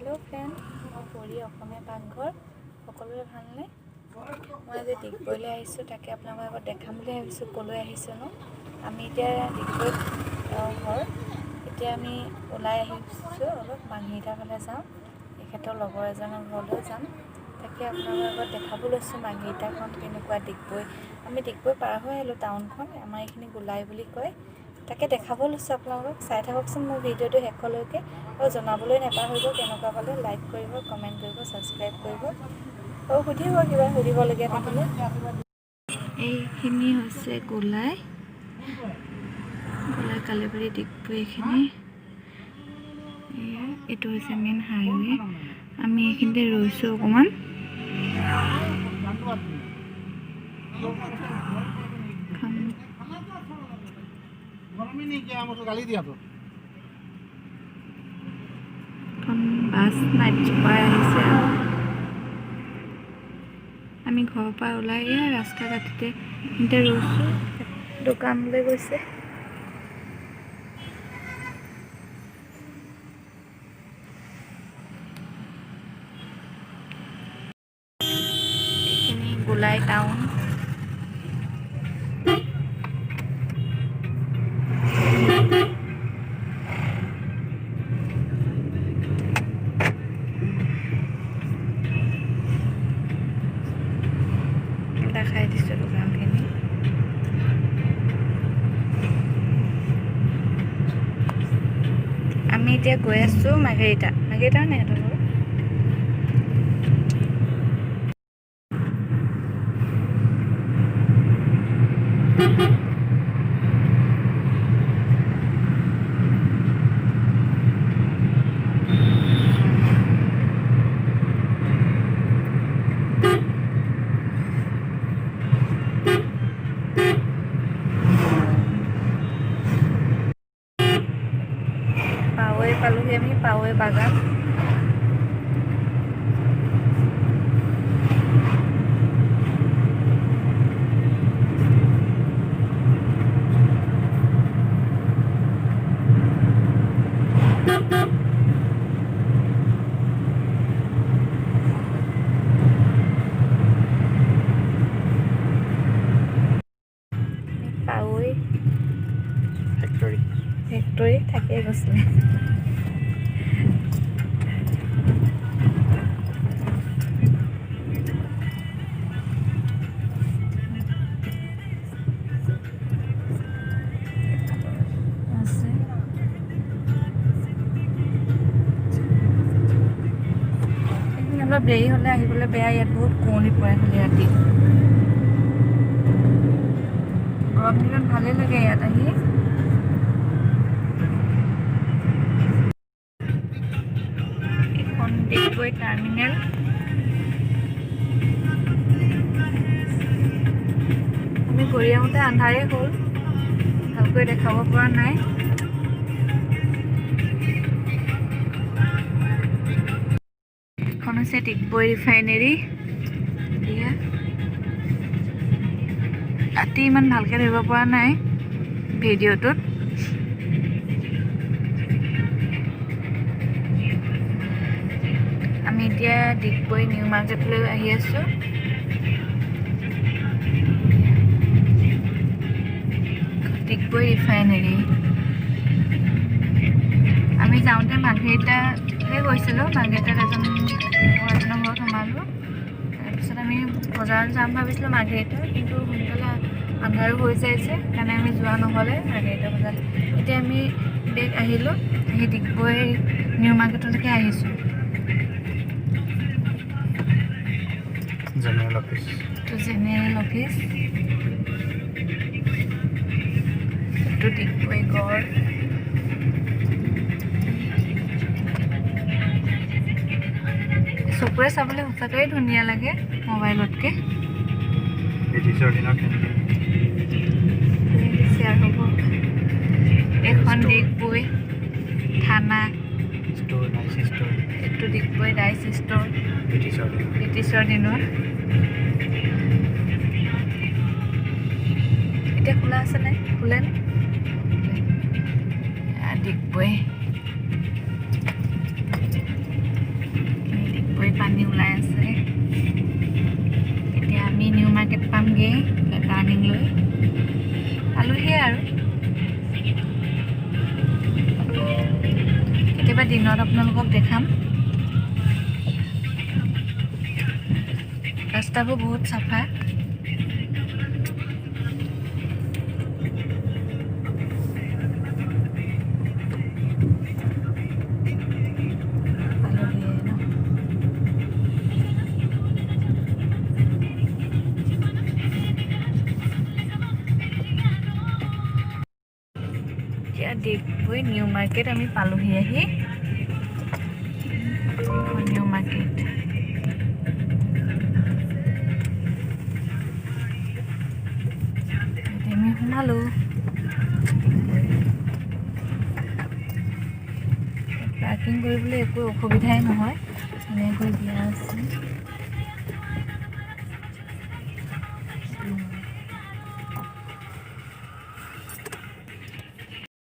Hello' friend, মই পৰি অসমীয়া পাকঘৰ। সকলোৰে ভালনে? মই আজি ডিগবৈলৈ আহিছোঁ, তাকে আপোনালোকৰ আগত দেখাম বুলি ভাবিছোঁ। ক'লৈ আহিছোঁ নো? আমি এতিয়া ডিগবৈত ঘৰ। এতিয়া আমি ওলাই আহিছোঁ, অলপ মাংহিটাৰ ফালে যাওঁ। এখেতৰ লগৰ এজনৰ ঘৰলৈ যাম। তাকে আপোনালোকৰ আগত দেখাব লৈছোঁ মাংহিটাখন কেনেকুৱা ডিগবৈ। আমি ডিগবৈ পাৰ হৈ আহিলোঁ টাউনখন, আমাৰ এইখিনি গোলাই বুলি কয়। তাকে দেখাব লৈছোঁ আপোনালোকক। চাই থাককচোন মোৰ ভিডিঅ'টো শেষলৈকে, আৰু জনাবলৈ নাপাহৰিব কেনেকুৱা পালে। লাইক কৰিব, কমেণ্ট কৰিব, ছাবস্ক্ৰাইব কৰিব, আৰু সুধিব কিবা সুধিবলগীয়া থাকিলে। এইখিনি হৈছে গোলাই কালিবাৰী ডিগবৈ। এইখিনি এইটো হৈছে মেইন হাইৱে। আমি এইখিনিতে ৰৈছোঁ অকণমান। বাছ নাইট চুপাৰ আহিছে। আমি ঘৰৰ পৰা ওলাই ৰাস্তা কাটিতে ৰৈছোঁ। দোকানলৈ গৈছে। এইখিনি গোলাই টাউন। দেখাই দিছোঁ দোকানখিনি। আমি এতিয়া গৈ আছোঁ মাৰ্ঘেৰিটা নে সিহঁতৰ ঘৰ? পাৱৈ পালোহি আমি, পাৱৈ বাগান। পাৱৈ ফেক্টৰী থাকিয়ে গৈছিলে। অলপ দেৰি হ'লে আহিবলৈ বেয়া, ইয়াত বহুত কুঁৱলী পৰে খালি ৰাতি। গৰম দিনত ভালেই লাগে ইয়াত আহি। এইখন ডিগবৈ টাৰ্মিনেল। আমি ঘূৰি আহোঁতে আন্ধাৰেই হ'ল, ভালকৈ দেখাব পৰা নাই। এখন হৈছে ডিগবৈ ৰিফাইনেৰী। ৰাতি ইমান ভালকৈ ধৰিব পৰা নাই ভিডিঅ'টোত। আমি এতিয়া ডিগবৈ নিউ মাৰ্কেটলৈ আহি আছোঁ। ডিগবৈ ৰিফাইনেৰী। আমি যাওঁতে মাৰ্ঘেৰিটালৈ গৈছিলোঁ। মাৰ্ঘেৰিটাত এজনৰ ঘৰত সোমালোঁ। তাৰপিছত আমি বজাৰত যাম ভাবিছিলোঁ মাৰ্ঘেৰিটা, কিন্তু সোনকালে আন্ধাৰো হৈ যায় যে, সেইকাৰণে আমি যোৱা নহ'লে মাৰ্ঘেৰিটা বজাৰত। এতিয়া আমি বেক আহিলোঁ, আহি ডিগবৈ নিউ মাৰ্কেটলৈকে আহিছোঁ। General office. এইটো ডিগবৈ গড়। চকুৰে চাবলৈ সঁচাকৈয়ে ধুনীয়া লাগে মোবাইলতকৈ। শ্বেয়াৰ হ'ব। এইখন ডিগবৈ থানা। এইটো ডিগবৈ ৰাইচ ষ্ট'ৰ, ব্ৰিটিছৰ দিনৰ। এতিয়া খোলা আছে নাই? খোলে নে? ডিগবৈ দিনত আপোনালোকক দেখাম। ৰাস্তাবোৰ বহুত চাফা। এতিয়া ডিগবৈ নিউ মাৰ্কেট আমি পালোহি আহি। নিউ মাৰ্কেট আমি সোমালোঁ। পাৰ্কিং কৰিবলৈ একো অসুবিধাই নহয়, ধুনীয়াকৈ দিয়া আছে।